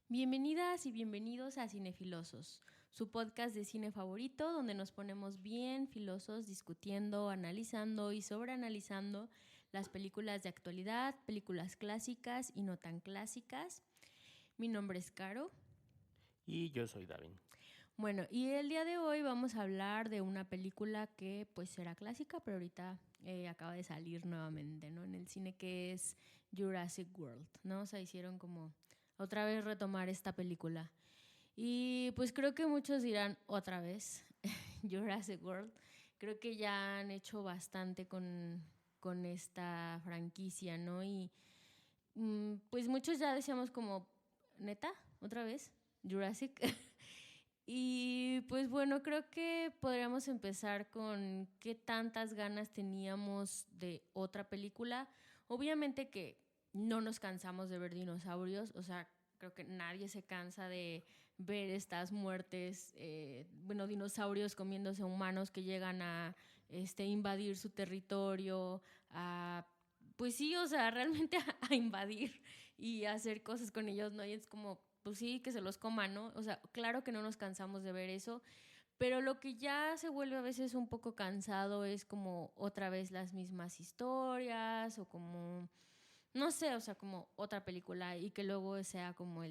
Bienvenidas y bienvenidos a Cinefilosos, su podcast de cine favorito donde nos ponemos bien filosos discutiendo, analizando y sobreanalizando las películas de actualidad, películas clásicas y no tan clásicas. Mi nombre es Caro. Y yo soy David. Bueno, y el día de hoy vamos a hablar de una película que pues será clásica, pero ahorita acaba de salir nuevamente, ¿no? En el cine, que es Jurassic World, ¿no? O sea, hicieron como otra vez retomar esta película. Y pues creo que muchos dirán otra vez Jurassic World. Creo que ya han hecho bastante con esta franquicia, ¿no? Y pues muchos ya decíamos como, ¿neta? ¿Otra vez? Jurassic. Y pues bueno, creo que podríamos empezar con qué tantas ganas teníamos de otra película. Obviamente que no nos cansamos de ver dinosaurios, o sea, creo que nadie se cansa de ver estas muertes, dinosaurios comiéndose humanos que llegan a invadir su territorio, pues sí, o sea, realmente a invadir y a hacer cosas con ellos, ¿no? Y es como, pues sí, que se los coman, ¿no? O sea, claro que no nos cansamos de ver eso, pero lo que ya se vuelve a veces un poco cansado es como otra vez las mismas historias o como, no sé, o sea, como otra película y que luego sea como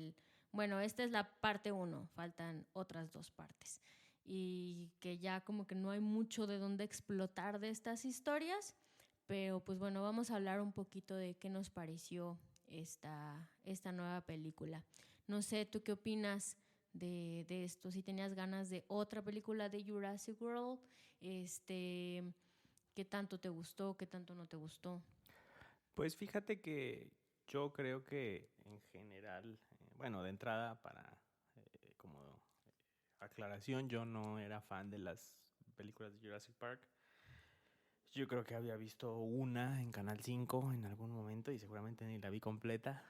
bueno, esta es la parte 1, faltan otras 2 partes. Y que ya como que no hay mucho de dónde explotar de estas historias, pero pues bueno, vamos a hablar un poquito de qué nos pareció esta nueva película. No sé, ¿tú qué opinas de esto? Si tenías ganas de otra película de Jurassic World, ¿qué tanto te gustó, qué tanto no te gustó? Pues fíjate que yo creo que en general, bueno, de entrada como aclaración, yo no era fan de las películas de Jurassic Park. Yo creo que había visto una en Canal 5 en algún momento y seguramente ni la vi completa.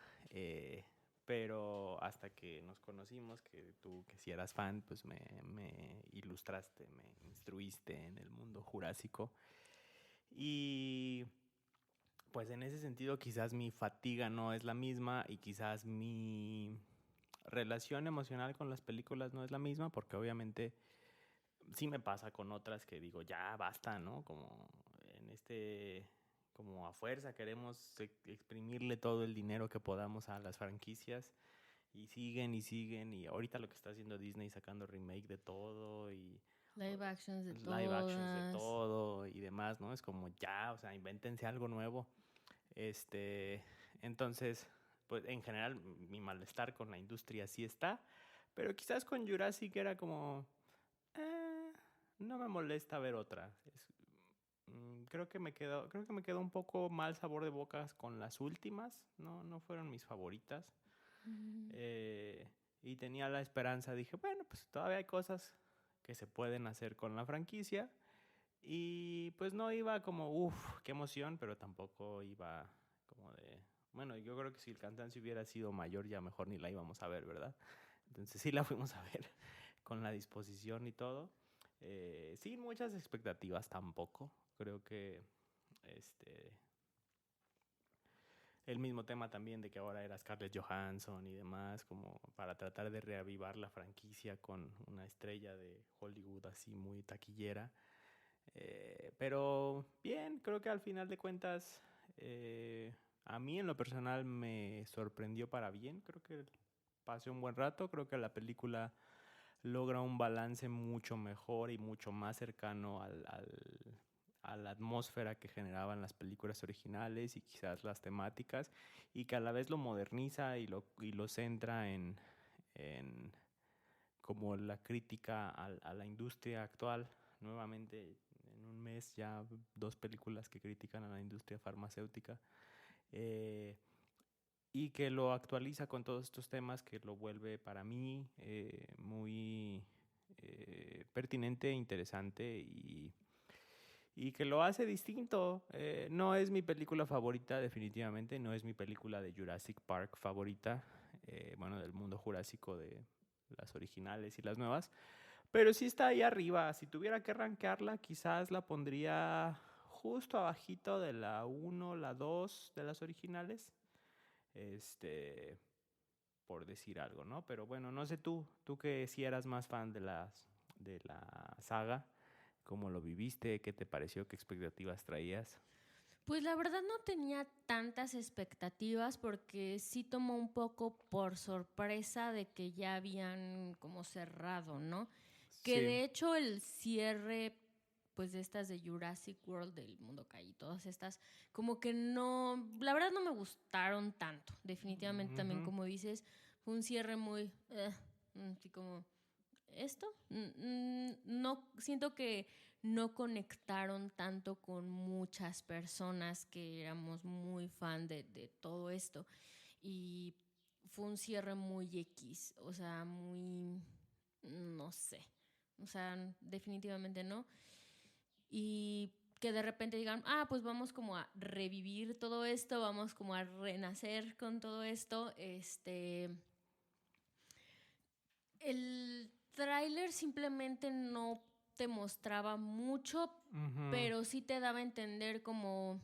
Pero hasta que nos conocimos, que tú que si eras fan, pues me ilustraste, me instruiste en el mundo jurásico. Y pues en ese sentido quizás mi fatiga no es la misma y quizás mi relación emocional con las películas no es la misma, porque obviamente sí me pasa con otras que digo, ya basta, ¿no? Como como a fuerza queremos exprimirle todo el dinero que podamos a las franquicias y siguen y ahorita lo que está haciendo Disney sacando remake de todo y Live actions de live actions de todas. todo y demás, ¿no? Es como ya, o sea, invéntense algo nuevo. Este, entonces, pues en general mi malestar con la industria sí está, pero quizás con Jurassic era como, no me molesta ver otra. Creo que me quedó un poco mal sabor de boca con las últimas, no fueron mis favoritas. Mm. Eh, y tenía la esperanza, dije, bueno, pues todavía hay cosas que se pueden hacer con la franquicia. Y pues no iba como, uff, qué emoción, pero tampoco iba como de... Bueno, yo creo que si el cansancio hubiera sido mayor, ya mejor ni la íbamos a ver, ¿verdad? Entonces sí la fuimos a ver con la disposición y todo. Sin muchas expectativas tampoco. Creo que este, el mismo tema también de que ahora era Scarlett Johansson y demás, como para tratar de reavivar la franquicia con una estrella de Hollywood así muy taquillera. Pero bien, creo que al final de cuentas, a mí en lo personal me sorprendió para bien. Creo que pasé un buen rato. Creo que la película logra un balance mucho mejor y mucho más cercano a la atmósfera que generaban las películas originales y quizás las temáticas, y que a la vez lo moderniza y lo centra en como la crítica a la industria actual. Nuevamente, en un mes ya 2 películas que critican a la industria farmacéutica, eh, y que lo actualiza con todos estos temas, que lo vuelve para mí muy pertinente, interesante y que lo hace distinto. No es mi película favorita, definitivamente, no es mi película de Jurassic Park favorita. bueno, del mundo jurásico de las originales y las nuevas. Pero sí está ahí arriba. Si tuviera que rankearla, quizás la pondría justo abajito de la 1, la 2 de las originales. Por decir algo, ¿no? Pero bueno, no sé tú que si eras más fan de la saga, ¿cómo lo viviste? ¿Qué te pareció? ¿Qué expectativas traías? Pues la verdad no tenía tantas expectativas porque sí tomó un poco por sorpresa de que ya habían como cerrado, ¿no? Que Sí. de hecho el cierre, pues de estas de Jurassic World, del Mundo Caí, todas estas, como que no, la verdad no me gustaron tanto. Definitivamente también, Ujú. como dices, fue un cierre muy, así como, ¿esto? No, siento que no conectaron tanto con muchas personas que éramos muy fan de todo esto. Y fue un cierre muy X, o sea, muy, no sé, o sea, definitivamente no. Y que de repente digan, pues vamos como a revivir todo esto, vamos como a renacer con todo esto. El tráiler simplemente no te mostraba mucho, Ujú. pero sí te daba a entender como,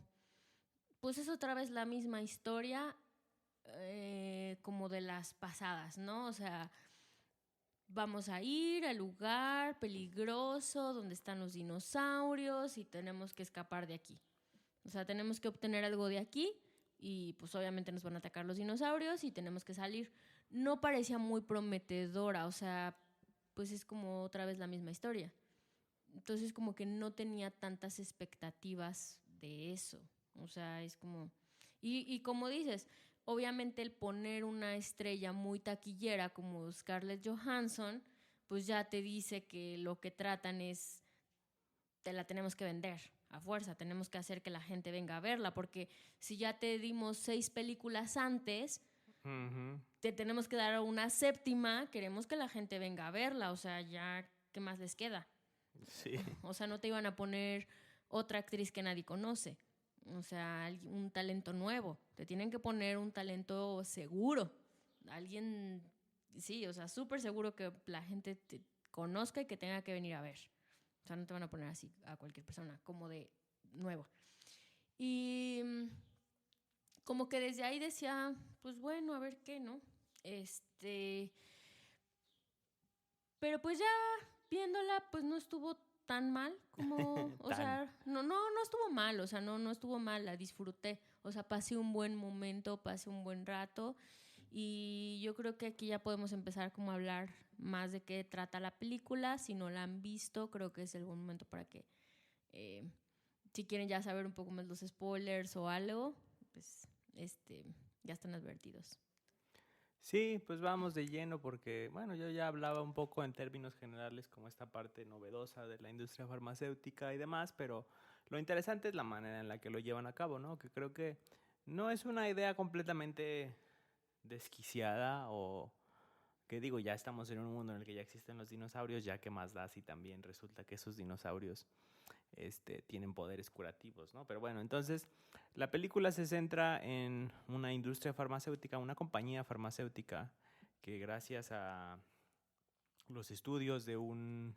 pues es otra vez la misma historia, como de las pasadas, ¿no? O sea, vamos a ir al lugar peligroso donde están los dinosaurios y tenemos que escapar de aquí. O sea, tenemos que obtener algo de aquí y pues obviamente nos van a atacar los dinosaurios y tenemos que salir. No parecía muy prometedora, o sea, pues es como otra vez la misma historia. Entonces como que no tenía tantas expectativas de eso. O sea, es como... Y como dices, obviamente el poner una estrella muy taquillera como Scarlett Johansson, pues ya te dice que lo que tratan es, te la tenemos que vender a fuerza, tenemos que hacer que la gente venga a verla, porque si ya te dimos 6 películas antes, Ujú. te tenemos que dar una séptima, queremos que la gente venga a verla, o sea, ya, ¿qué más les queda? Sí. O sea, no te iban a poner otra actriz que nadie conoce. O sea, un talento nuevo. Te tienen que poner un talento seguro. Alguien, sí, o sea, súper seguro que la gente te conozca y que tenga que venir a ver. O sea, no te van a poner así a cualquier persona, como de nuevo. Y como que desde ahí decía, pues bueno, a ver qué, ¿no? Este, pero pues ya viéndola, pues no estuvo tan mal como, o Tan. sea, no estuvo mal, o sea, no estuvo mal, la disfruté, o sea, pasé un buen momento, pasé un buen rato y yo creo que aquí ya podemos empezar como a hablar más de qué trata la película, si no la han visto, creo que es el buen momento para que, eh, si quieren ya saber un poco más los spoilers o algo, pues, ya están advertidos. Sí, pues vamos de lleno porque, bueno, yo ya hablaba un poco en términos generales como esta parte novedosa de la industria farmacéutica y demás, pero lo interesante es la manera en la que lo llevan a cabo, ¿no? Que creo que no es una idea completamente desquiciada o que digo, ya estamos en un mundo en el que ya existen los dinosaurios, ya que más da si también resulta que esos dinosaurios tienen poderes curativos, ¿no? Pero bueno, entonces la película se centra en una industria farmacéutica, una compañía farmacéutica que gracias a los estudios de un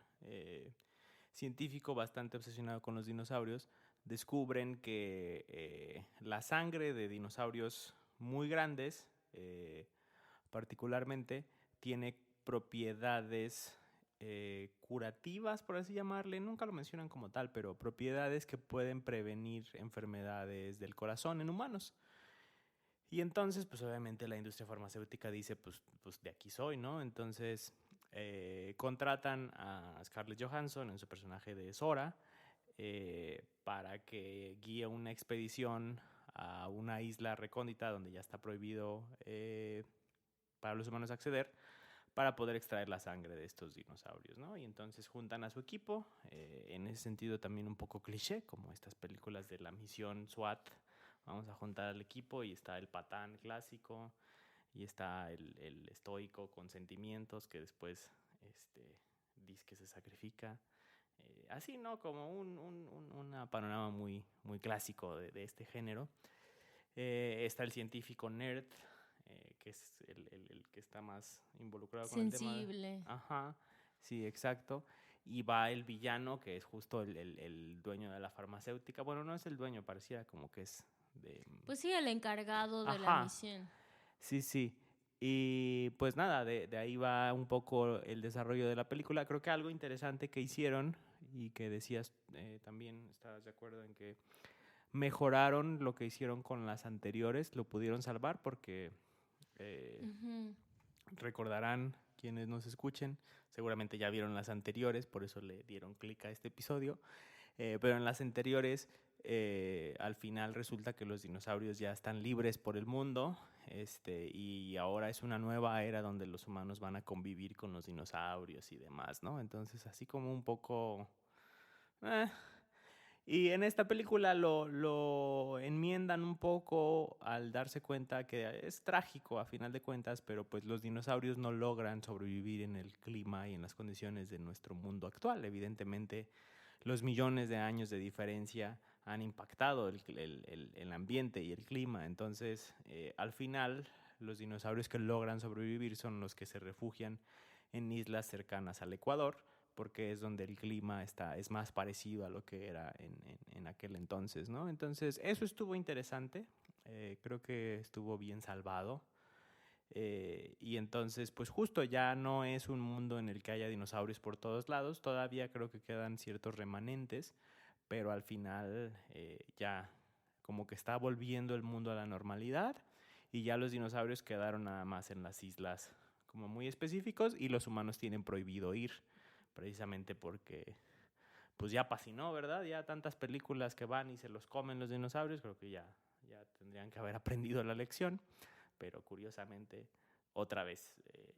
científico bastante obsesionado con los dinosaurios, descubren que la sangre de dinosaurios muy grandes, particularmente, tiene propiedades curativas, por así llamarle. Nunca lo mencionan como tal, pero propiedades que pueden prevenir enfermedades del corazón en humanos. Y entonces, pues obviamente la industria farmacéutica dice, pues de aquí soy, ¿no? Entonces contratan a Scarlett Johansson en su personaje de Sora para que guíe una expedición a una isla recóndita donde ya está prohibido para los humanos acceder para poder extraer la sangre de estos dinosaurios, ¿no? Y entonces juntan a su equipo, en ese sentido también un poco cliché, como estas películas de la misión SWAT. Vamos a juntar al equipo y está el patán clásico y está el estoico con sentimientos que después dice que se sacrifica. Así, ¿no? Como una panorama muy, muy clásico de este género. Está el científico nerd, que es el que está más involucrado con el tema. Sensible. Ajá, sí, exacto. Y va el villano, que es justo el dueño de la farmacéutica. Bueno, no es el dueño, parecía como que es de... Pues sí, el encargado de la Ajá, misión. sí, sí. Y pues nada, de ahí va un poco el desarrollo de la película. Creo que algo interesante que hicieron y que decías también, estabas de acuerdo en que mejoraron lo que hicieron con las anteriores, lo pudieron salvar porque Ujú. recordarán quienes nos escuchen, seguramente ya vieron las anteriores, por eso le dieron clic a este episodio, pero en las anteriores al final resulta que los dinosaurios ya están libres por el mundo, y ahora es una nueva era donde los humanos van a convivir con los dinosaurios y demás, ¿no? Entonces así como un poco... eh, y en esta película lo enmiendan un poco al darse cuenta que es trágico a final de cuentas, pero pues los dinosaurios no logran sobrevivir en el clima y en las condiciones de nuestro mundo actual. Evidentemente, los millones de años de diferencia han impactado el ambiente y el clima. Entonces, al final, los dinosaurios que logran sobrevivir son los que se refugian en islas cercanas al Ecuador, porque es donde el clima es más parecido a lo que era en aquel entonces, ¿no? Entonces, eso estuvo interesante, creo que estuvo bien salvado. Y entonces, pues justo ya no es un mundo en el que haya dinosaurios por todos lados, todavía creo que quedan ciertos remanentes, pero al final ya como que está volviendo el mundo a la normalidad y ya los dinosaurios quedaron nada más en las islas como muy específicos y los humanos tienen prohibido ir precisamente porque pues ya pasinó, ¿verdad? Ya tantas películas que van y se los comen los dinosaurios, creo que ya tendrían que haber aprendido la lección, pero curiosamente otra vez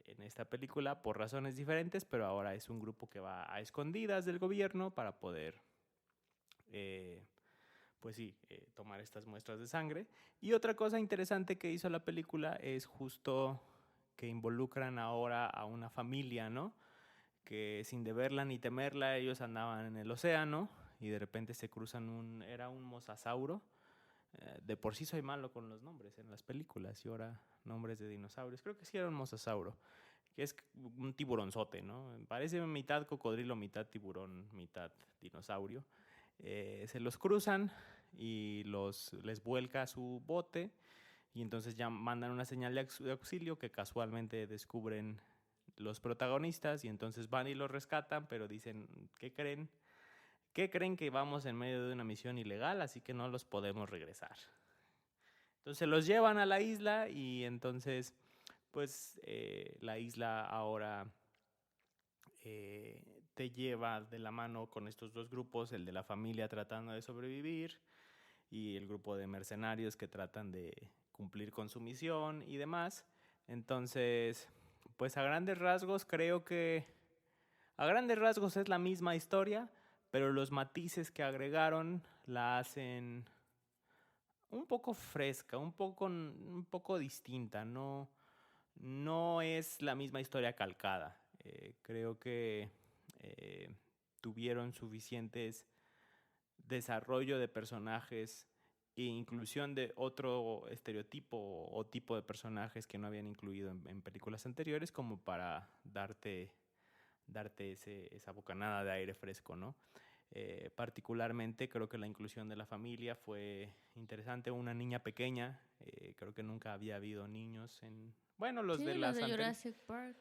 en esta película por razones diferentes, pero ahora es un grupo que va a escondidas del gobierno para poder pues sí, tomar estas muestras de sangre. Y otra cosa interesante que hizo la película es justo que involucran ahora a una familia, ¿no? Que sin deberla ni temerla, ellos andaban en el océano y de repente se cruzan era un mosasauro. De por sí soy malo con los nombres en las películas y ahora nombres de dinosaurios. Creo que sí era un mosasauro, que es un tiburonzote, ¿no? Parece mitad cocodrilo, mitad tiburón, mitad dinosaurio. Se los cruzan y les vuelca su bote y entonces ya mandan una señal de auxilio que casualmente descubren los protagonistas y entonces van y los rescatan, pero dicen, ¿qué creen? ¿Qué creen? Que vamos en medio de una misión ilegal, así que no los podemos regresar. Entonces los llevan a la isla y entonces pues la isla ahora te lleva de la mano con estos dos grupos, el de la familia tratando de sobrevivir y el grupo de mercenarios que tratan de cumplir con su misión y demás. Entonces, pues a grandes rasgos creo que a grandes rasgos es la misma historia, pero los matices que agregaron la hacen un poco fresca, un poco distinta, no es la misma historia calcada. Creo que eh, tuvieron suficientes desarrollo de personajes e inclusión de otro estereotipo o tipo de personajes que no habían incluido en películas anteriores como para darte esa bocanada de aire fresco, ¿no? Particularmente creo que la inclusión de la familia fue interesante. Una niña pequeña, creo que nunca había habido niños en... Bueno, los de Sí, los las de anteriores... Jurassic Park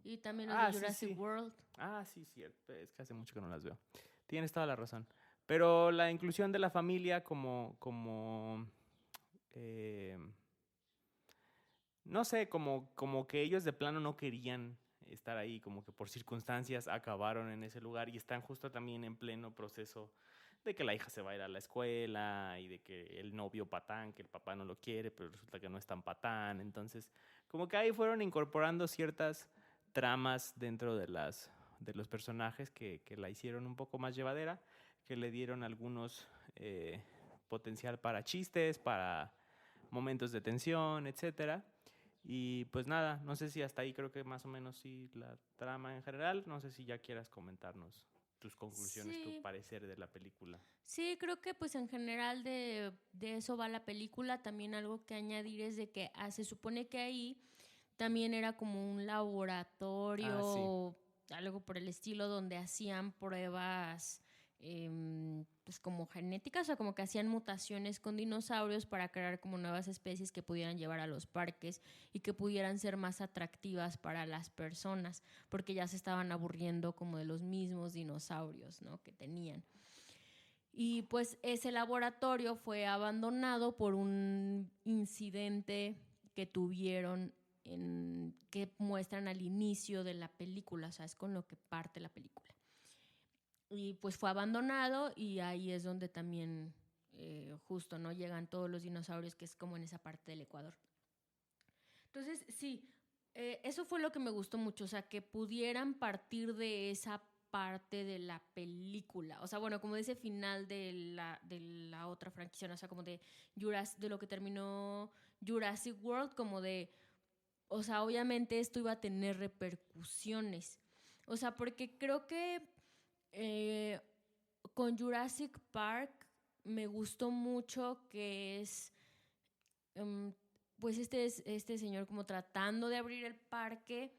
y también los de Ah, sí, Jurassic sí. World. Ah, sí, cierto. Es que hace mucho que no las veo. Tienes toda la razón. Pero la inclusión de la familia eh, no sé, como que ellos de plano no querían estar ahí, como que por circunstancias acabaron en ese lugar y están justo también en pleno proceso de que la hija se va a ir a la escuela y de que el novio patán, que el papá no lo quiere, pero resulta que no es tan patán. Entonces, como que ahí fueron incorporando ciertas tramas dentro de los personajes que la hicieron un poco más llevadera, que le dieron algunos potencial para chistes, para momentos de tensión, etcétera. Y pues nada, no sé si hasta ahí creo que más o menos sí la trama en general. No sé si ya quieras comentarnos tus conclusiones, tu Sí, parecer de la película. sí, creo que pues en general de eso va la película. También algo que añadir es de que se supone que ahí también era como un Ah, sí. laboratorio, algo por el estilo, donde hacían pruebas pues como genéticas, o como que hacían mutaciones con dinosaurios para crear como nuevas especies que pudieran llevar a los parques y que pudieran ser más atractivas para las personas, porque ya se estaban aburriendo como de los mismos dinosaurios, ¿no? Que tenían. Y pues ese laboratorio fue abandonado por un incidente que tuvieron que muestran al inicio de la película, o sea, es con lo que parte la película. Y pues fue abandonado y ahí es donde también justo no llegan todos los dinosaurios, que es como en esa parte del Ecuador. Entonces, sí, eso fue lo que me gustó mucho, o sea, que pudieran partir de esa parte de la película, o sea, bueno, como de ese final de la otra franquicia, ¿no? O sea, como de lo que terminó Jurassic World, como de, o sea, obviamente esto iba a tener repercusiones, o sea, porque creo que eh, con Jurassic Park me gustó mucho que es um, pues este señor como tratando de abrir el parque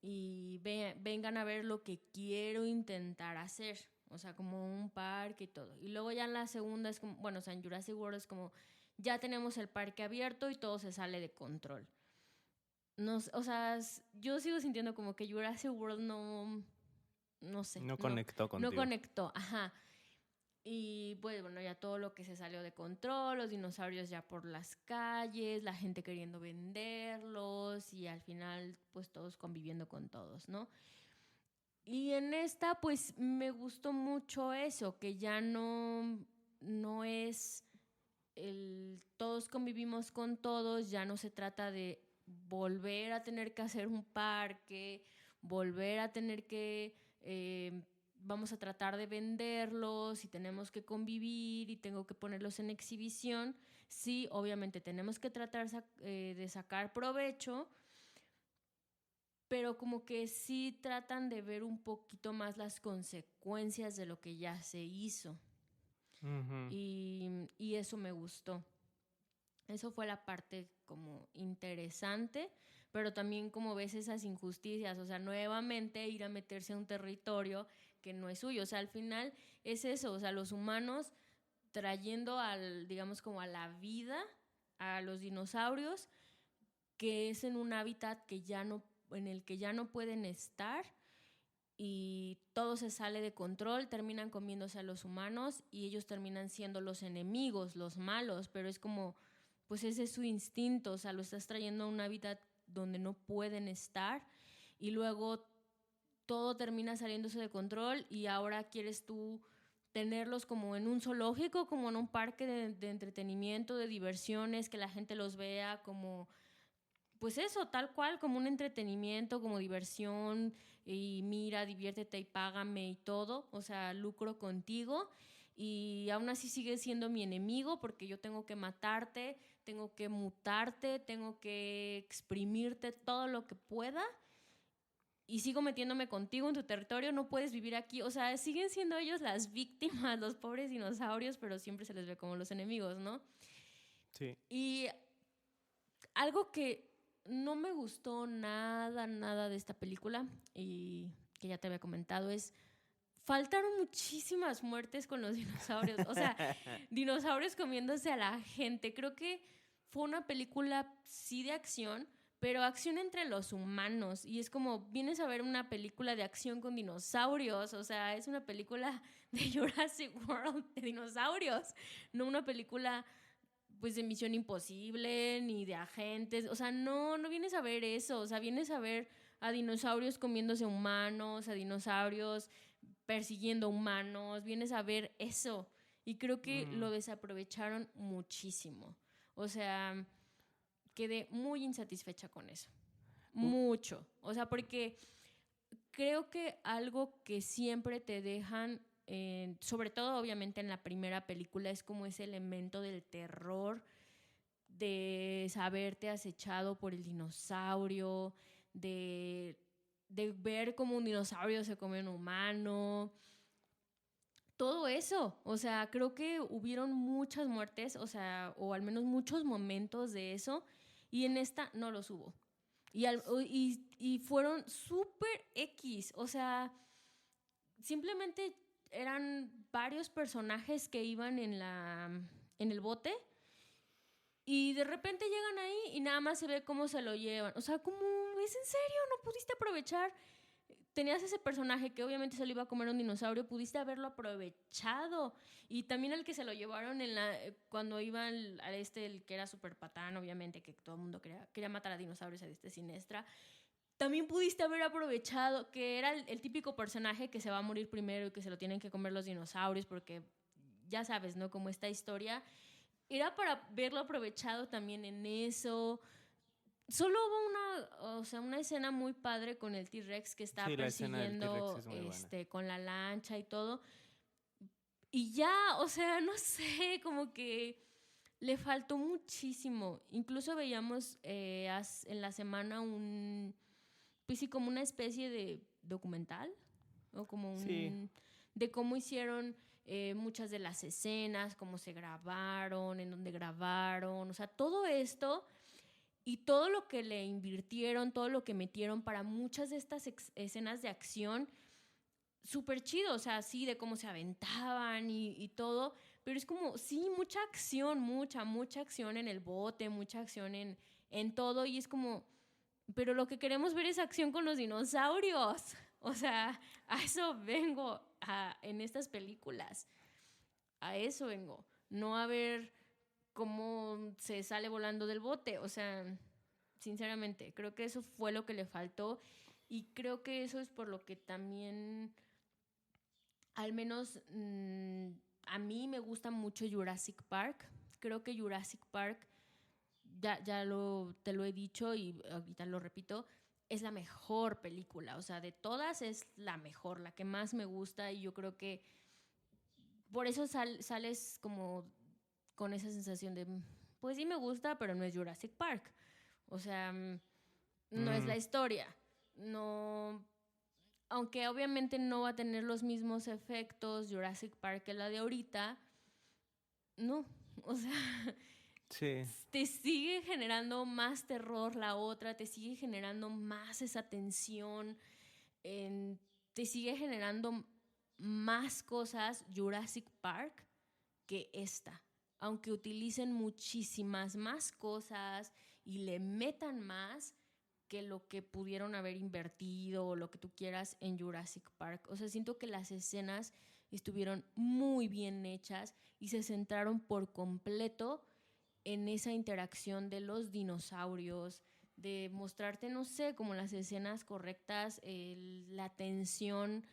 y vengan a ver lo que quiero intentar hacer. O sea, como un parque y todo. Y luego ya en la segunda es como, bueno, o sea, en Jurassic World es como, ya tenemos el parque abierto y todo se sale de control. No, o sea, yo sigo sintiendo como que Jurassic World no sé, No conectó no contigo. conectó, ajá. Y pues bueno, ya todo lo que se salió de control, los dinosaurios ya por las calles, la gente queriendo venderlos y al final pues todos conviviendo con todos, ¿no? Y en esta pues me gustó mucho eso, que ya no es todos convivimos con todos, ya no se trata de volver a tener que hacer un parque, volver a tener que vamos a tratar de venderlos y tenemos que convivir y tengo que ponerlos en exhibición. Sí, obviamente tenemos que tratar de sacar provecho, pero como que sí tratan de ver un poquito más las consecuencias de lo que ya se hizo. Ujú. Y eso me gustó. Eso fue la parte como interesante, pero también como ves esas injusticias, o sea, nuevamente ir a meterse a un territorio que no es suyo, o sea, al final es eso, o sea, los humanos trayendo digamos como a la vida a los dinosaurios, que es en un hábitat en el que ya no pueden estar y todo se sale de control, terminan comiéndose a los humanos y ellos terminan siendo los enemigos, los malos, pero es como, pues ese es su instinto, o sea, lo estás trayendo a un hábitat donde no pueden estar y luego todo termina saliéndose de control y ahora quieres tú tenerlos como en un zoológico, como en un parque de entretenimiento, de diversiones, que la gente los vea como pues eso, tal cual, como un entretenimiento, como diversión, y mira, diviértete y págame y todo, o sea, lucro contigo, y aún así sigues siendo mi enemigo porque yo tengo que matarte, tengo que mutarte, tengo que exprimirte todo lo que pueda, y sigo metiéndome contigo en tu territorio, no puedes vivir aquí, o sea, siguen siendo ellos las víctimas, los pobres dinosaurios, pero siempre se les ve como los enemigos, ¿no? Sí. Y algo que no me gustó nada de esta película y que ya te había comentado es faltaron muchísimas muertes con los dinosaurios. O sea, dinosaurios comiéndose a la gente. Creo que fue una película sí de acción, pero acción entre los humanos. Y es como, vienes a ver una película de acción con dinosaurios. O sea, es una película de Jurassic World de dinosaurios, no una película pues de Misión Imposible, ni de agentes, o sea, no vienes a ver eso, o sea, vienes a ver a dinosaurios comiéndose humanos, a dinosaurios persiguiendo humanos, vienes a ver eso. Y creo que Mm. lo desaprovecharon muchísimo. O sea, quedé muy insatisfecha con eso. U- Mucho. O sea, porque creo que algo que siempre te dejan, sobre todo obviamente en la primera película, es como ese elemento del terror, de saberte acechado por el dinosaurio, de de ver cómo un dinosaurio se come a un humano, todo eso. O sea, creo que hubieron muchas muertes, o sea, o al menos muchos momentos de eso, y en esta no los hubo. Y fueron súper X, o sea, simplemente eran varios personajes que iban en el bote y de repente llegan ahí y nada más se ve cómo se lo llevan. O sea, ¿cómo es en serio? ¿No pudiste aprovechar? Tenías ese personaje que obviamente se lo iba a comer un dinosaurio, pudiste haberlo aprovechado. Y también el que se lo llevaron cuando iban al el que era super patán, obviamente, que todo el mundo quería matar a dinosaurios a Siniestra. También pudiste haber aprovechado que era el típico personaje que se va a morir primero y que se lo tienen que comer los dinosaurios, porque ya sabes, ¿no? Como esta historia. Era para verlo aprovechado también en eso. Solo hubo una escena muy padre con el T-Rex que está Sí, la escena del T-Rex persiguiendo es muy buena. con la lancha y todo. Y ya, o sea, no sé, como que le faltó muchísimo. Incluso veíamos en la semana pues sí, como una especie de documental, o como Sí, de cómo hicieron muchas de las escenas, cómo se grabaron, en dónde grabaron, o sea, todo esto y todo lo que le invirtieron, todo lo que metieron para muchas de estas escenas de acción, súper chido, o sea, sí, de cómo se aventaban y todo, pero es como, sí, mucha acción, mucha acción en el bote, mucha acción en todo, y es como, pero lo que queremos ver es acción con los dinosaurios, o sea, a eso vengo en estas películas, a eso vengo, no a ver cómo se sale volando del bote, o sea, sinceramente, creo que eso fue lo que le faltó y creo que eso es por lo que también al menos a mí me gusta mucho Jurassic Park. Creo que Jurassic Park, te lo he dicho y ahorita lo repito, es la mejor película. O sea, de todas es la mejor, la que más me gusta y yo creo que por eso sales como con esa sensación de, pues sí me gusta, pero no es Jurassic Park. O sea, no es mm, la historia. No, aunque obviamente no va a tener los mismos efectos Jurassic Park que la de ahorita, no, o sea, sí, te sigue generando más terror la otra, te sigue generando más esa tensión, te sigue generando más cosas Jurassic Park que esta. Aunque utilicen muchísimas más cosas y le metan más, que lo que pudieron haber invertido o lo que tú quieras en Jurassic Park. O sea, siento que las escenas estuvieron muy bien hechas y se centraron por completo en esa interacción de los dinosaurios, de mostrarte, no sé, como las escenas correctas, la tensión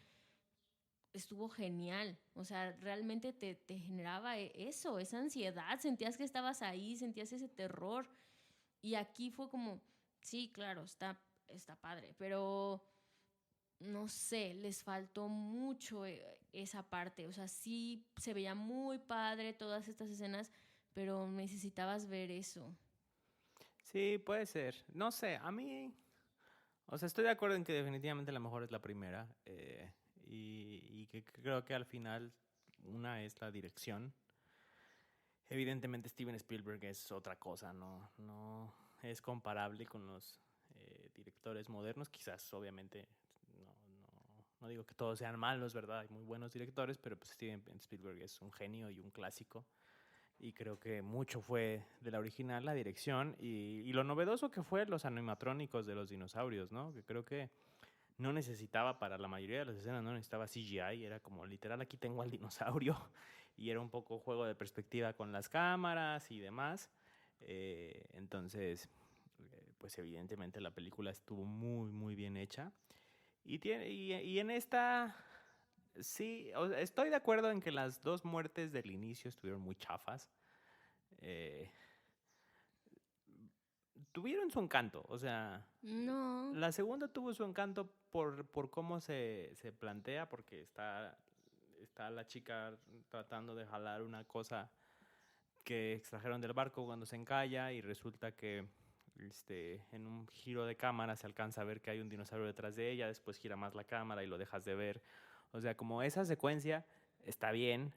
estuvo genial. O sea, realmente te generaba eso, esa ansiedad, sentías que estabas ahí, sentías ese terror. Y aquí fue como, sí, claro, está padre, pero no sé, les faltó mucho esa parte. O sea, sí se veía muy padre todas estas escenas, pero necesitabas ver eso. sí, puede ser. No sé, a mí, o sea, estoy de acuerdo en que definitivamente la mejor es la primera y que creo que al final una es la dirección. Evidentemente Steven Spielberg es otra cosa, no es comparable con los directores modernos, quizás obviamente no digo que todos sean malos, ¿verdad? Hay muy buenos directores, pero pues Steven Spielberg es un genio y un clásico. Y creo que mucho fue de la original, la dirección y lo novedoso que fue los animatrónicos de los dinosaurios, ¿no? Que creo que no necesitaba para la mayoría de las escenas, no necesitaba CGI, era como literal aquí tengo al dinosaurio y era un poco juego de perspectiva con las cámaras y demás. Entonces, pues evidentemente la película estuvo muy bien hecha. Y en esta, sí, o sea, estoy de acuerdo en que las dos muertes del inicio estuvieron muy chafas. Eh, Tuvieron su encanto, o sea, No. la segunda tuvo su encanto por cómo se plantea, porque está la chica tratando de jalar una cosa que extrajeron del barco cuando se encalla y resulta que en un giro de cámara se alcanza a ver que hay un dinosaurio detrás de ella, después gira más la cámara y lo dejas de ver. O sea, como esa secuencia está bien.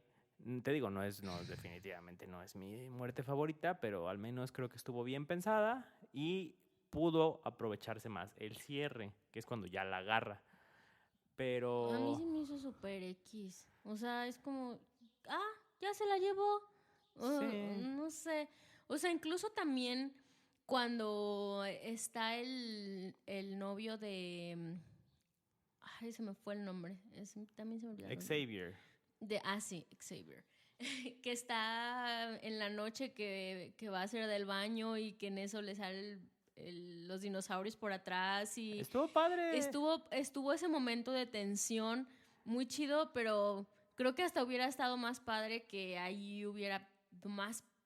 Te digo, definitivamente no es mi muerte favorita, pero al menos creo que estuvo bien pensada y pudo aprovecharse más el cierre, que es cuando ya la agarra. A mí Pero se me hizo súper X. O sea, es como, ya se la llevó. sí, No sé. O sea, incluso también cuando está el novio de... Ay, se me fue el nombre. También se me olvidó el nombre. Xavier. Sí, Xavier. Que está en la noche que va a hacer del baño y que en eso le salen los dinosaurios por atrás y Estuvo padre. estuvo ese momento de tensión muy chido, pero creo que hasta hubiera estado más padre que ahí hubiera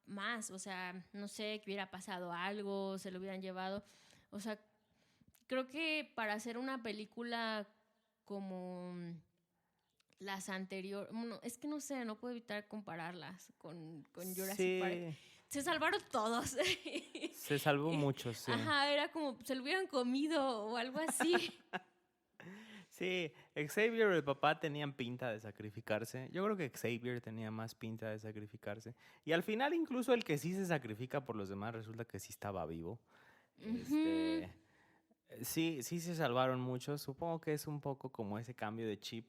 más, o sea, no sé, que hubiera pasado algo, se lo hubieran llevado. O sea, creo que para hacer una película como las anteriores, bueno, es que no sé, no puedo evitar compararlas con Jurassic Park. Sí, Se salvaron todos. se salvó mucho, sí. Ajá, era como se lo hubieran comido o algo así. Sí, Xavier y el papá tenían pinta de sacrificarse. Yo creo que Xavier tenía más pinta de sacrificarse. Y al final incluso el que sí se sacrifica por los demás resulta que sí estaba vivo. Ujú. Sí se salvaron muchos. Supongo que es un poco como ese cambio de chip.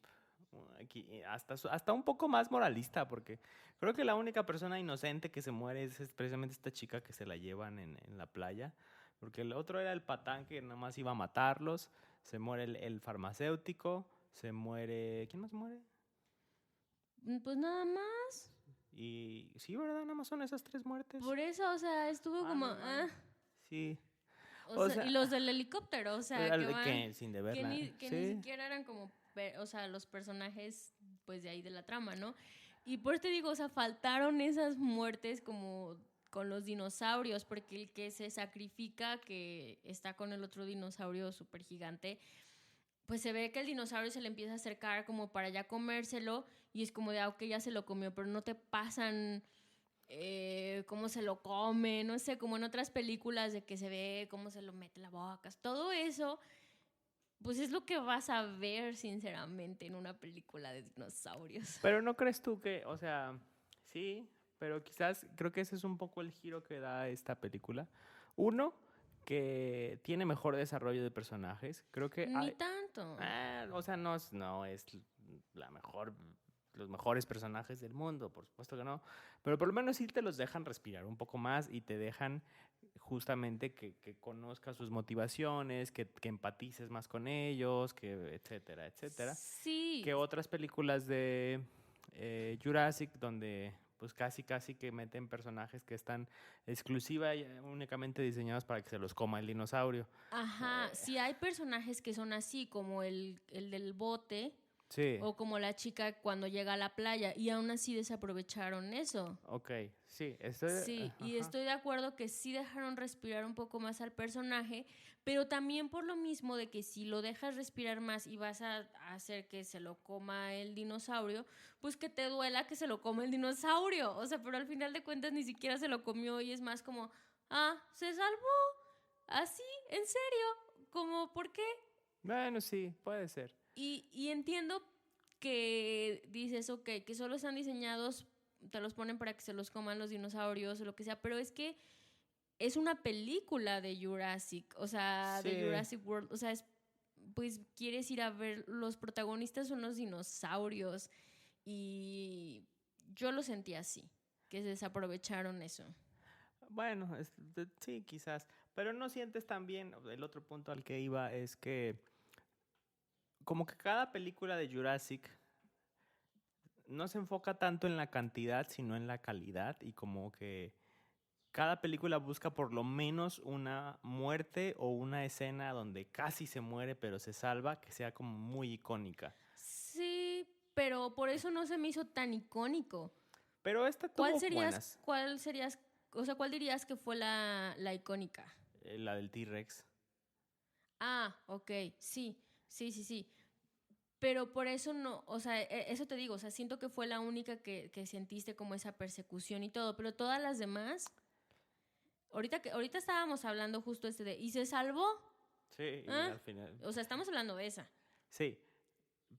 Aquí, hasta un poco más moralista, porque creo que la única persona inocente que se muere es precisamente esta chica que se la llevan en la playa. Porque el otro era el patán que nada más iba a matarlos. Se muere el farmacéutico. Se muere. ¿Quién más muere? Pues nada más. Y sí, ¿verdad? Nada más son esas tres muertes. Por eso, o sea, estuvo como, No mames. Sí. O O sea, y sea, los del helicóptero, o sea, que van, que sin deberla. que ni Sí. siquiera eran como, o sea, los personajes, pues de ahí de la trama, ¿no? Y por eso te digo, o sea, faltaron esas muertes como con los dinosaurios, porque el que se sacrifica, que está con el otro dinosaurio súper gigante, pues se ve que el dinosaurio se le empieza a acercar como para ya comérselo y es como de, ok, ya se lo comió, pero no te pasan cómo se lo come, no sé, como en otras películas de que se ve cómo se lo mete en la boca, todo eso, pues es lo que vas a ver sinceramente en una película de dinosaurios. Pero ¿no crees tú que, o sea, sí, pero quizás creo que ese es un poco el giro que da esta película? Uno, que tiene mejor desarrollo de personajes. Creo que Ni hay, tanto. o sea, no es la mejor, los mejores personajes del mundo, por supuesto que no. Pero por lo menos sí te los dejan respirar un poco más y te dejan justamente que conozcas sus motivaciones, que empatices más con ellos, que etcétera, etcétera. Sí, Que otras películas de Jurassic, donde pues casi que meten personajes que están exclusiva y únicamente diseñados para que se los coma el dinosaurio. ajá, Eh, sí hay personajes que son así, como el del bote sí, o como la chica cuando llega a la playa y aún así desaprovecharon eso. ok, sí, Sí, y ajá. estoy de acuerdo que sí dejaron respirar un poco más al personaje, pero también por lo mismo de que si lo dejas respirar más y vas a hacer que se lo coma el dinosaurio, pues que te duela que se lo coma el dinosaurio. O sea, pero al final de cuentas ni siquiera se lo comió y es más como, se salvó. Así, en serio, como, ¿por qué? Bueno, sí, puede ser. Y entiendo que dices, ok, que solo están diseñados, te los ponen para que se los coman los dinosaurios o lo que sea, pero es que es una película de Jurassic, o sea, de Sí, Jurassic World, o sea, pues quieres ir a ver, los protagonistas son los dinosaurios y yo lo sentí así, que se desaprovecharon eso. bueno, sí, quizás. Pero no sientes también, el otro punto al que iba es que como que cada película de Jurassic no se enfoca tanto en la cantidad, sino en la calidad y como que cada película busca por lo menos una muerte o una escena donde casi se muere pero se salva, que sea como muy icónica. Sí, pero por eso no se me hizo tan icónico. Pero esta ¿Cuál tuvo serías, buenas. cuál serías, o sea, cuál dirías que fue la icónica? La del T-Rex. Ok, sí, sí, sí, sí. Pero por eso no, o sea, eso te digo, o sea, siento que fue la única que sentiste como esa persecución y todo, pero todas las demás, ahorita estábamos hablando justo de, ¿y se salvó? Sí, y al final. O sea, estamos hablando de esa. Sí,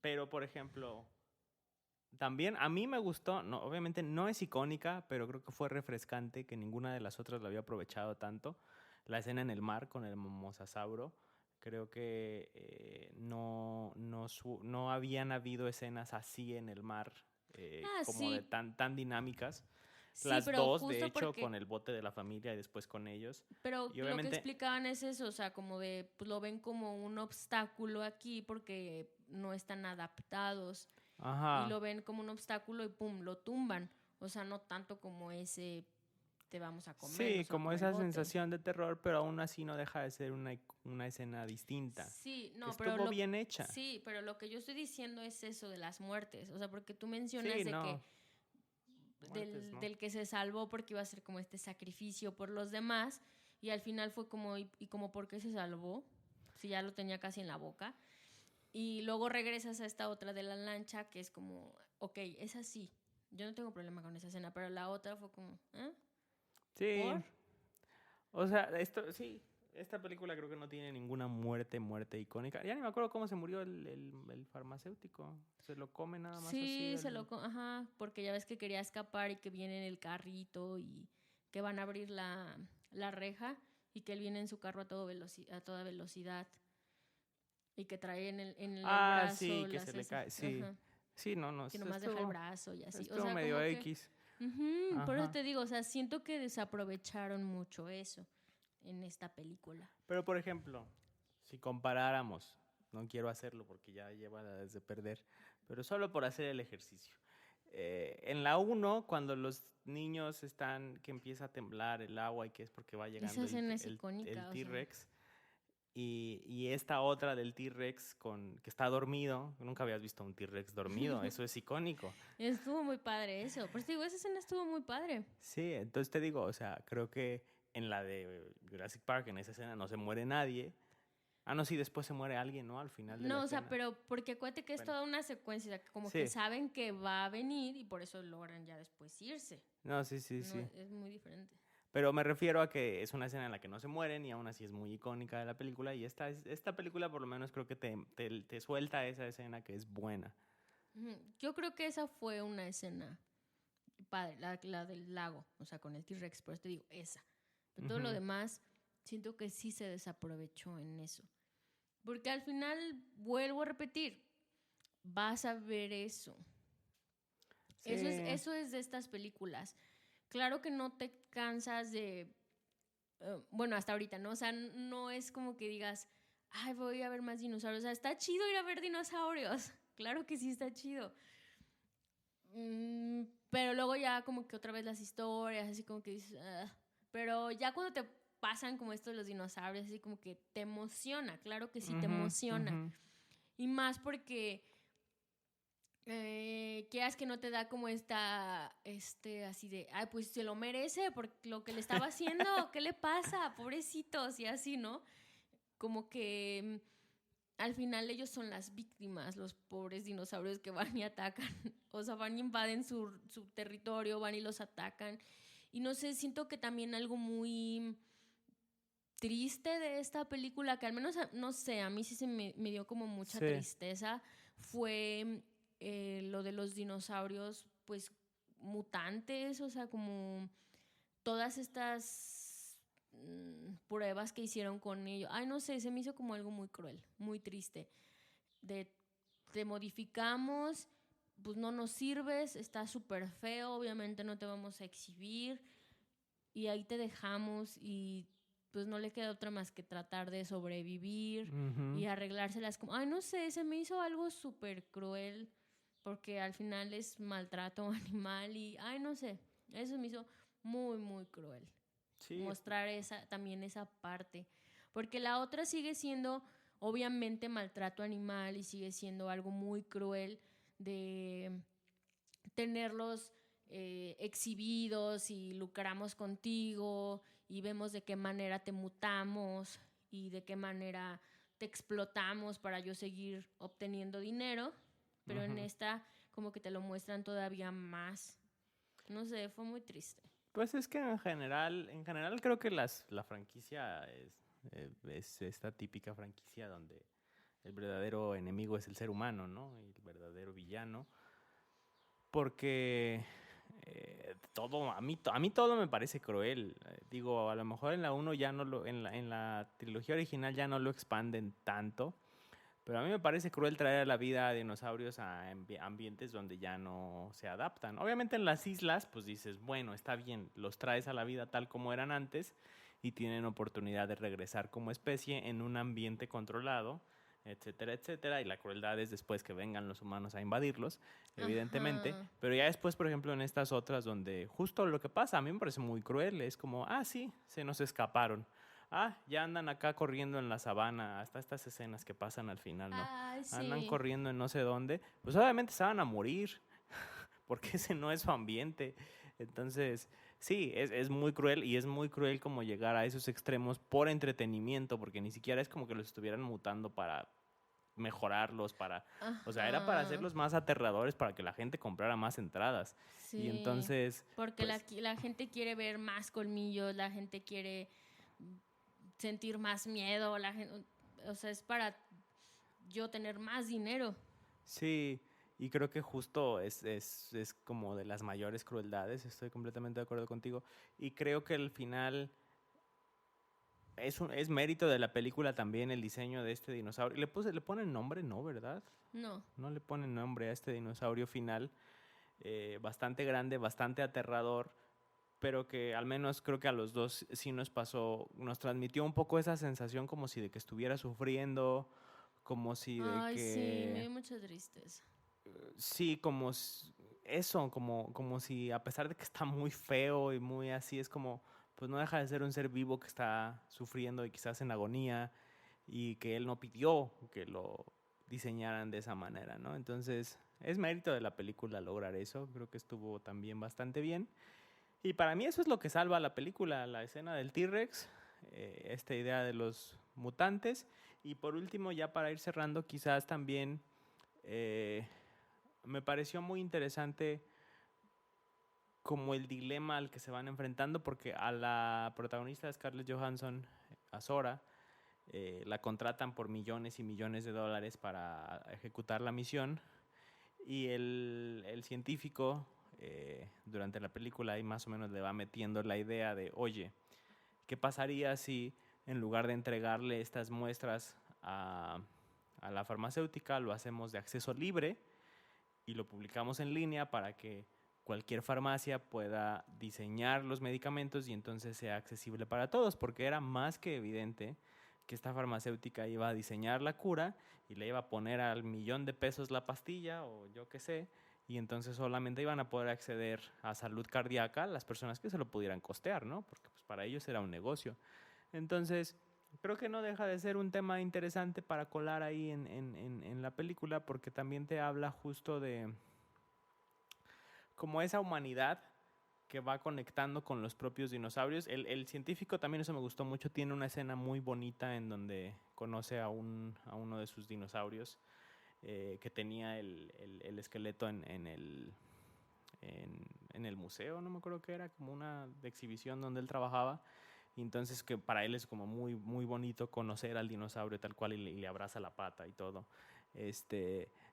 pero por ejemplo, también a mí me gustó, no, obviamente no es icónica, pero creo que fue refrescante que ninguna de las otras lo había aprovechado tanto. La escena en el mar con el mosasauro, creo que no habían habido escenas así en el mar, como de Sí. tan dinámicas. Sí, Las pero dos, de justo hecho, porque... con el bote de la familia y después con ellos. Pero Y lo que obviamente, explicaban es eso, o sea, como de, pues lo ven como un obstáculo aquí porque no están adaptados y ajá, lo ven como un obstáculo y pum, lo tumban. O sea, no tanto como ese te vamos a comer, sí, nos va a como comer el esa bote. sensación de terror, pero aún así no deja de ser una escena distinta, Sí, que no, estuvo bien hecha. sí, pero lo que yo estoy diciendo es eso de las muertes. O sea, porque tú mencionas Sí, de que no, muertes no. del que se salvó porque iba a ser como este sacrificio por los demás y al final fue como, y como por qué se salvó? Si ya lo tenía casi en la boca. Y luego regresas a esta otra de la lancha que es como, ok, es así. Yo no tengo problema con esa escena, pero la otra fue como, ¿eh? Sí, ¿Por? o sea, sí, esta película creo que no tiene ninguna muerte icónica. Ya ni me acuerdo cómo se murió el farmacéutico. Se lo come nada más así. Sí, ajá, porque ya ves que quería escapar y que viene en el carrito y que van a abrir la reja y que él viene en su carro a toda velocidad y que trae en el Ah, brazo sí, que se le cae, sí. ajá, Sí, no, que nomás deja el brazo y así. O estuvo sea, medio como que... X. por eso Ajá. te digo, o sea, siento que desaprovecharon mucho eso en esta película. Pero por ejemplo, si comparáramos, no quiero hacerlo porque ya lleva desde perder, pero solo por hacer el ejercicio. En la uno cuando los niños están, que empieza a temblar el agua y que es porque va Esa llegando escena es el icónica, o sea, T-Rex, y esta otra del T-Rex que está dormido, nunca habías visto un T-Rex dormido, eso es icónico. estuvo muy padre eso. Por eso te digo, esa escena estuvo muy padre. Sí, entonces te digo, o sea, creo que en la de Jurassic Park, en esa escena no se muere nadie. Ah, no, sí, después se muere alguien, ¿no? Al final de la No, o sea, escena. pero porque acuérdate que es Bueno, toda una secuencia, o sea, que como que sí, saben que va a venir y por eso logran ya después irse. no, sí, sí, No, sí. es muy diferente. Pero me refiero a que es una escena en la que no se mueren y aún así es muy icónica de la película. Y esta película por lo menos creo que te suelta esa escena que es buena. Yo creo que esa fue una escena padre, la del lago, o sea, con el T-Rex, por eso te digo, esa. Pero todo lo Ujú. demás, siento que sí se desaprovechó en eso. Porque al final, vuelvo a repetir, vas a ver eso. Sí, Eso es de estas películas. Claro que no te cansas de... bueno, hasta ahorita, ¿no? O sea, no es como que digas, ay, voy a ver más dinosaurios. O sea, está chido ir a ver dinosaurios. Claro que sí está chido. Pero luego ya como que otra vez las historias, así como que dices, "Ah". Pero ya cuando te pasan como esto de los dinosaurios, así como que te emociona, claro que sí te ujú, emociona. ujú. Y más porque quieras que no te da como así de, ay, pues se lo merece por lo que le estaba haciendo, ¿qué le pasa? Pobrecitos y así, ¿no? Como que al final ellos son las víctimas, los pobres dinosaurios que van y atacan, o sea, van y invaden su territorio, van y los atacan. Y no sé, siento que también algo muy triste de esta película, que al menos, no sé, a mí sí me dio como mucha Sí, tristeza, fue lo de los dinosaurios, pues mutantes, o sea, como todas estas pruebas que hicieron con ellos. Ay, no sé, se me hizo como algo muy cruel, muy triste. De te modificamos, pues no nos sirves, está súper feo, obviamente no te vamos a exhibir y ahí te dejamos y pues no le queda otra más que tratar de sobrevivir ujú. y arreglárselas como, ay, no sé, se me hizo algo súper cruel porque al final es maltrato animal y, ay, no sé, eso me hizo muy, muy cruel. Sí, Mostrar también esa parte. Porque la otra sigue siendo, obviamente, maltrato animal y sigue siendo algo muy cruel de tenerlos exhibidos y lucramos contigo y vemos de qué manera te mutamos y de qué manera te explotamos para yo seguir obteniendo dinero, pero en ujú. esta como que te lo muestran todavía más. No sé, fue muy triste. Pues es que en general creo que la franquicia es esta típica franquicia donde el verdadero enemigo es el ser humano, ¿no? Y el verdadero villano. Porque a mí todo me parece cruel. Digo, a lo mejor en la uno ya no lo, en la trilogía original ya no lo expanden tanto. Pero a mí me parece cruel traer a la vida a dinosaurios a ambientes donde ya no se adaptan. Obviamente en las islas, pues dices, bueno, está bien, los traes a la vida tal como eran antes y tienen oportunidad de regresar como especie en un ambiente controlado, etcétera, etcétera. Y la crueldad es después que vengan los humanos a invadirlos, evidentemente. Ajá. Pero ya después, por ejemplo, en estas otras donde justo lo que pasa, a mí me parece muy cruel. Es como, sí, se nos escaparon. Ya andan acá corriendo en la sabana, hasta estas escenas que pasan al final, ¿no? Ay, Andan sí. corriendo en no sé dónde, pues obviamente se van a morir, porque ese no es su ambiente. Entonces, sí, es muy cruel y es muy cruel como llegar a esos extremos por entretenimiento, porque ni siquiera es como que los estuvieran mutando para mejorarlos, o sea, era para Ajá. hacerlos más aterradores para que la gente comprara más entradas. Y Sí. entonces, Porque pues la gente quiere ver más colmillos, la gente quiere sentir más miedo, o sea, es para yo tener más dinero. sí, y creo que justo es como de las mayores crueldades, estoy completamente de acuerdo contigo. Y creo que al final es mérito de la película también el diseño de este dinosaurio. Le ponen nombre, ¿no? ¿Verdad? No. No le ponen nombre a este dinosaurio final, bastante grande, bastante aterrador, pero que al menos creo que a los dos sí nos pasó, nos transmitió un poco esa sensación como si de que estuviera sufriendo, como si de Ay, sí, me que dio mucha tristeza. sí, eso, como si a pesar de que está muy feo y muy así, es como, pues no deja de ser un ser vivo que está sufriendo y quizás en agonía y que él no pidió que lo diseñaran de esa manera, ¿no? Entonces, es mérito de la película lograr eso, creo que estuvo también bastante bien. Y para mí eso es lo que salva a la película, la escena del T-Rex, esta idea de los mutantes. Y por último, ya para ir cerrando, quizás también eh, me pareció muy interesante como el dilema al que se van enfrentando, porque a la protagonista Scarlett Johansson, a Sora, la contratan por millones y millones de dólares para ejecutar la misión y el científico durante la película ahí más o menos le va metiendo la idea de, oye, ¿qué pasaría si en lugar de entregarle estas muestras a la farmacéutica lo hacemos de acceso libre y lo publicamos en línea para que cualquier farmacia pueda diseñar los medicamentos y entonces sea accesible para todos? Porque era más que evidente que esta farmacéutica iba a diseñar la cura y le iba a poner al $1,000,000 la pastilla o yo qué sé, y entonces solamente iban a poder acceder a salud cardíaca las personas que se lo pudieran costear, ¿no? Porque pues para ellos era un negocio. Entonces, creo que no deja de ser un tema interesante para colar ahí en la película, porque también te habla justo de como esa humanidad que va conectando con los propios dinosaurios. El científico también, eso me gustó mucho, tiene una escena muy bonita en donde conoce a uno de sus dinosaurios que tenía el esqueleto en el museo, no me acuerdo qué era, como una exhibición donde él trabajaba. Y entonces que para él es como muy, muy bonito conocer al dinosaurio tal cual y le abraza la pata y todo.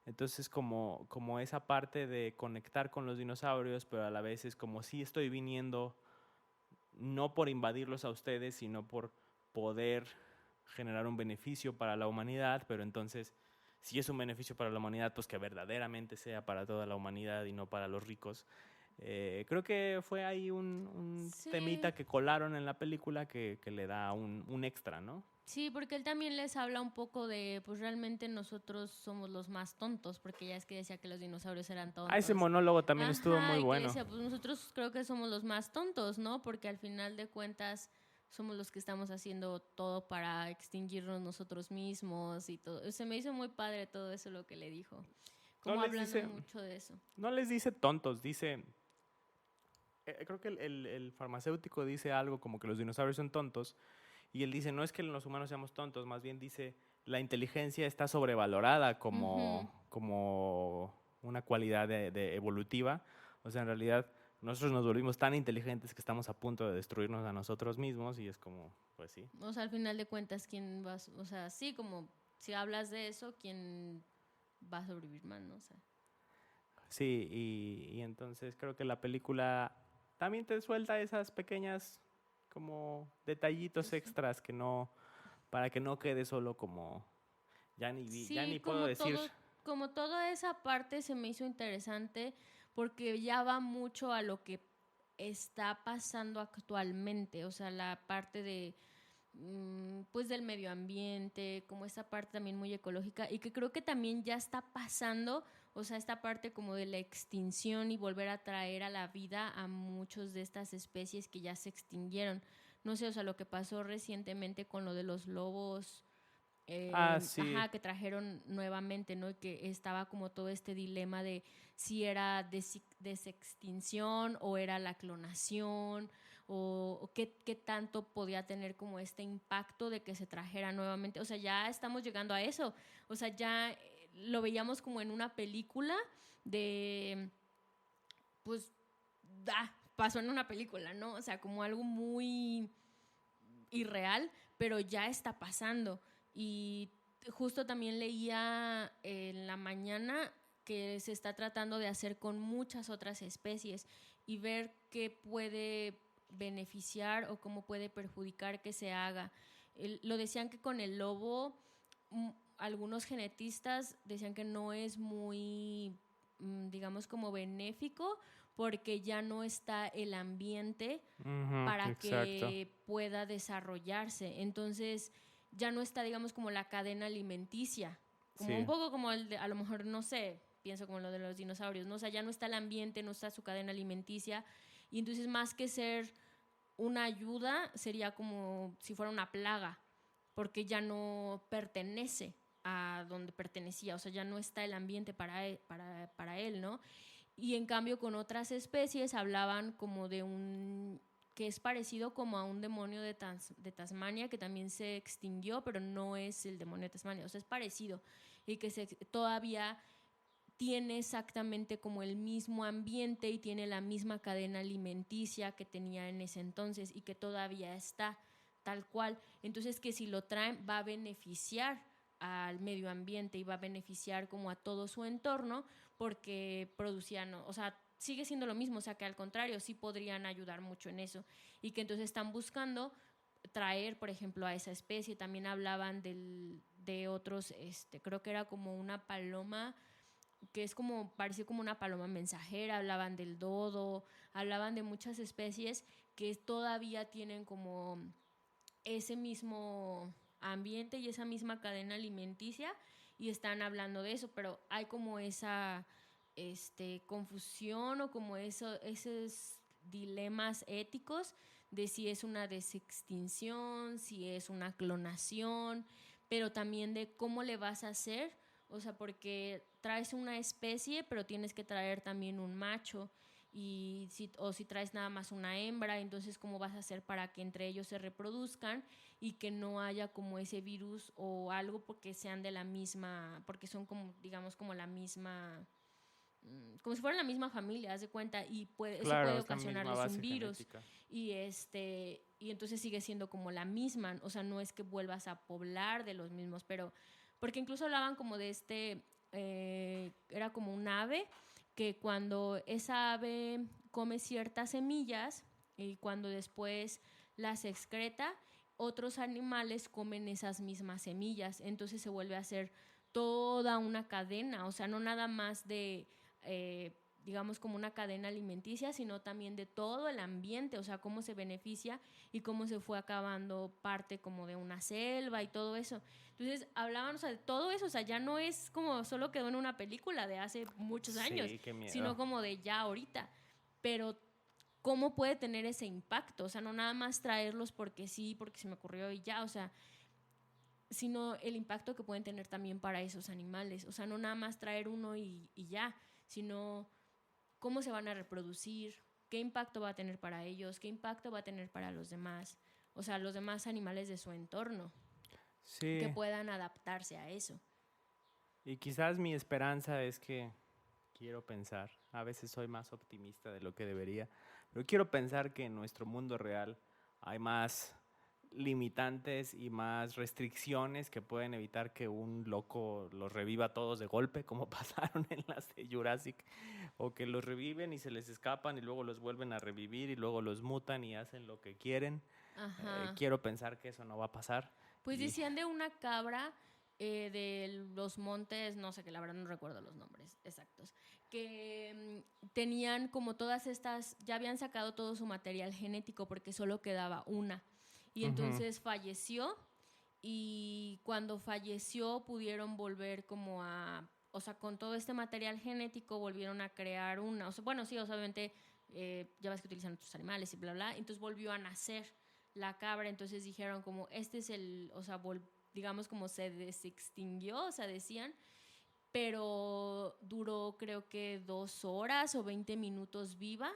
Entonces como esa parte de conectar con los dinosaurios, pero a la vez es como si estoy viniendo no por invadirlos a ustedes, sino por poder generar un beneficio para la humanidad, pero entonces si es un beneficio para la humanidad, pues que verdaderamente sea para toda la humanidad y no para los ricos. Creo que fue ahí un Sí, temita que colaron en la película que le da un extra, ¿no? sí, porque él también les habla un poco de, pues realmente nosotros somos los más tontos, porque ya es que decía que los dinosaurios eran Ese tontos. monólogo también estuvo muy Ajá, y que bueno. decía, pues nosotros creo que somos los más tontos, ¿no? Porque al final de cuentas somos los que estamos haciendo todo para extinguirnos nosotros mismos y todo. Se me hizo muy padre todo eso lo que le dijo, No como les hablando dice, mucho de eso. no les dice tontos, dice, creo que el farmacéutico dice algo como que los dinosaurios son tontos, y él dice, no es que los humanos seamos tontos, más bien dice, la inteligencia está sobrevalorada Ujú. como una cualidad de evolutiva. O sea, en realidad nosotros nos volvimos tan inteligentes que estamos a punto de destruirnos a nosotros mismos y es como, pues sí. O sea, al final de cuentas, ¿quién va? O sea, sí, como si hablas de eso, ¿quién va a sobrevivir más, no? O sea, Sí, y entonces creo que la película también te suelta esas pequeñas como detallitos pues sí. extras que no, para que no quede solo como, ya ni Sí, puedo decir. como toda esa parte se me hizo interesante porque ya va mucho a lo que está pasando actualmente, o sea, la parte de pues del medio ambiente, como esta parte también muy ecológica y que creo que también ya está pasando, o sea, esta parte como de la extinción y volver a traer a la vida a muchos de estas especies que ya se extinguieron. No sé, o sea, lo que pasó recientemente con lo de los lobos, Ah, sí. ajá, que trajeron nuevamente, ¿no? Y que estaba como todo este dilema de si era desextinción o era la clonación o qué tanto podía tener como este impacto de que se trajera nuevamente. O sea, ya estamos llegando a eso. O sea, ya lo veíamos como en una película de, pues, pasó en una película, ¿no? O sea, como algo muy irreal, pero ya está pasando. Y justo también leía en la mañana que se está tratando de hacer con muchas otras especies y ver qué puede beneficiar o cómo puede perjudicar que se haga. Lo decían que con el lobo, algunos genetistas decían que no es muy, digamos, como benéfico porque ya no está el ambiente Ujú, para exacto. que pueda desarrollarse. Entonces ya no está, digamos, como la cadena alimenticia, como un Sí, poco como el de, a lo mejor, no sé, pienso como lo de los dinosaurios, ¿no? O sea, ya no está el ambiente, no está su cadena alimenticia, y entonces más que ser una ayuda, sería como si fuera una plaga, porque ya no pertenece a donde pertenecía, o sea, ya no está el ambiente para él, ¿no? Y en cambio con otras especies hablaban como de un que es parecido como a un demonio de Tasmania que también se extinguió, pero no es el demonio de Tasmania, o sea, es parecido y que todavía tiene exactamente como el mismo ambiente y tiene la misma cadena alimenticia que tenía en ese entonces y que todavía está tal cual. Entonces que si lo traen va a beneficiar al medio ambiente y va a beneficiar como a todo su entorno porque producían, o sea, sigue siendo lo mismo, o sea que al contrario, sí podrían ayudar mucho en eso y que entonces están buscando traer, por ejemplo, a esa especie. También hablaban de otros, creo que era como una paloma que es como, pareció como una paloma mensajera, hablaban del dodo, hablaban de muchas especies que todavía tienen como ese mismo ambiente y esa misma cadena alimenticia y están hablando de eso, pero hay como esa confusión o como esos dilemas éticos de si es una desextinción, si es una clonación, pero también de cómo le vas a hacer, o sea, porque traes una especie, pero tienes que traer también un macho o si traes nada más una hembra, entonces cómo vas a hacer para que entre ellos se reproduzcan y que no haya como ese virus o algo porque sean de la misma, porque son como, digamos, como la misma, como si fueran la misma familia, haz de cuenta, y eso claro, puede es la misma ocasionarles un base virus genética. y entonces sigue siendo como la misma, o sea, no es que vuelvas a poblar de los mismos, pero porque incluso hablaban como de era como un ave que cuando esa ave come ciertas semillas y cuando después las excreta, otros animales comen esas mismas semillas. Entonces se vuelve a hacer toda una cadena, o sea, no nada más de, digamos, como una cadena alimenticia, sino también de todo el ambiente, o sea, cómo se beneficia y cómo se fue acabando parte como de una selva y todo eso. Entonces hablaban, o sea, de todo eso, o sea, ya no es como solo quedó en una película de hace muchos años, Sí, qué miedo. sino como de ya ahorita. Pero cómo puede tener ese impacto, o sea, no nada más traerlos porque sí, porque se me ocurrió y ya, o sea, sino el impacto que pueden tener también para esos animales, o sea, no nada más traer uno y ya, sino cómo se van a reproducir, qué impacto va a tener para ellos, qué impacto va a tener para los demás, o sea, los demás animales de su entorno, que Sí, puedan adaptarse a eso. y quizás mi esperanza es que quiero pensar A veces soy más optimista de lo que debería. Pero quiero pensar que en nuestro mundo real hay más limitantes y más restricciones que pueden evitar que un loco los reviva a todos de golpe, como pasaron en las de Jurassic, o que los reviven y se les escapan y luego los vuelven a revivir y luego los mutan y hacen lo que quieren. Ajá. Quiero pensar que eso no va a pasar. Pues Y decían de una cabra de los montes, no sé, que la verdad no recuerdo los nombres exactos, que tenían como todas estas, ya habían sacado todo su material genético porque solo quedaba una. Y Ujú. entonces falleció y cuando falleció pudieron volver como a, o sea, con todo este material genético volvieron a crear una, o sea, bueno, sí, o sea, obviamente ya ves que utilizan otros animales y bla, bla, entonces volvió a nacer la cabra, entonces dijeron como, este es el, o sea, digamos como se desextinguió, o sea, decían, pero duró creo que 2 horas o 20 minutos viva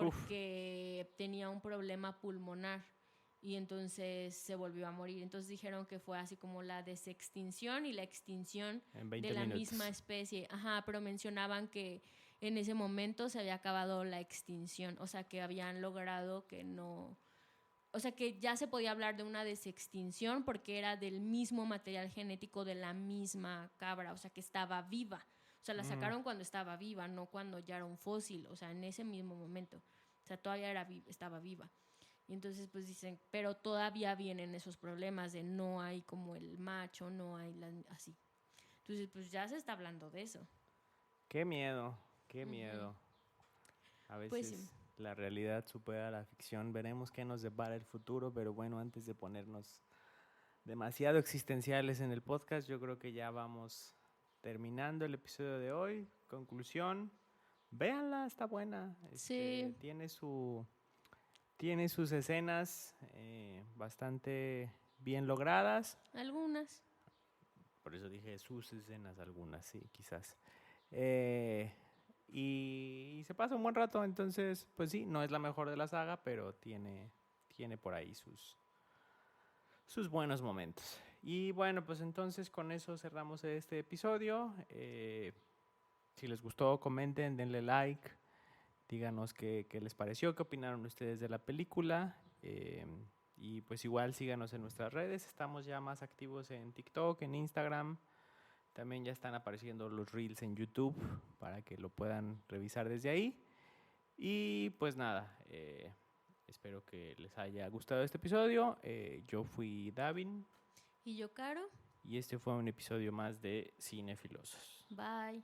Uf, porque tenía un problema pulmonar y entonces se volvió a morir. Entonces dijeron que fue así como la desextinción y la extinción en de 20 la misma minutos. especie. Ajá, pero mencionaban que en ese momento se había acabado la extinción, o sea, que habían logrado que no, o sea, que ya se podía hablar de una desextinción porque era del mismo material genético de la misma cabra, o sea, que estaba viva. O sea, la Mm, sacaron cuando estaba viva, no cuando ya era un fósil, o sea, en ese mismo momento. O sea, todavía estaba viva. Y entonces, pues dicen, pero todavía vienen esos problemas de no hay como el macho, no hay así. Entonces, pues ya se está hablando de eso. qué miedo, qué Ujú. miedo. A Pues sí. veces la realidad supera la ficción. Veremos qué nos depara el futuro, pero bueno, antes de ponernos demasiado existenciales en el podcast, yo creo que ya vamos terminando el episodio de hoy. Conclusión, véanla, está buena. Sí, Tiene sus escenas bastante bien logradas. algunas. Por eso dije sus escenas, algunas, sí, quizás. Eh, y se pasa un buen rato, entonces, pues sí, no es la mejor de la saga, pero tiene por ahí sus buenos momentos. Y bueno, pues entonces con eso cerramos este episodio. Si les gustó, comenten, denle like, díganos qué les pareció, qué opinaron ustedes de la película. Y pues igual síganos en nuestras redes, estamos ya más activos en TikTok, en Instagram. También ya están apareciendo los reels en YouTube para que lo puedan revisar desde ahí. Y pues nada, espero que les haya gustado este episodio. Yo fui Davin Y yo, Caro, y este fue un episodio más de Cinefilosos. bye.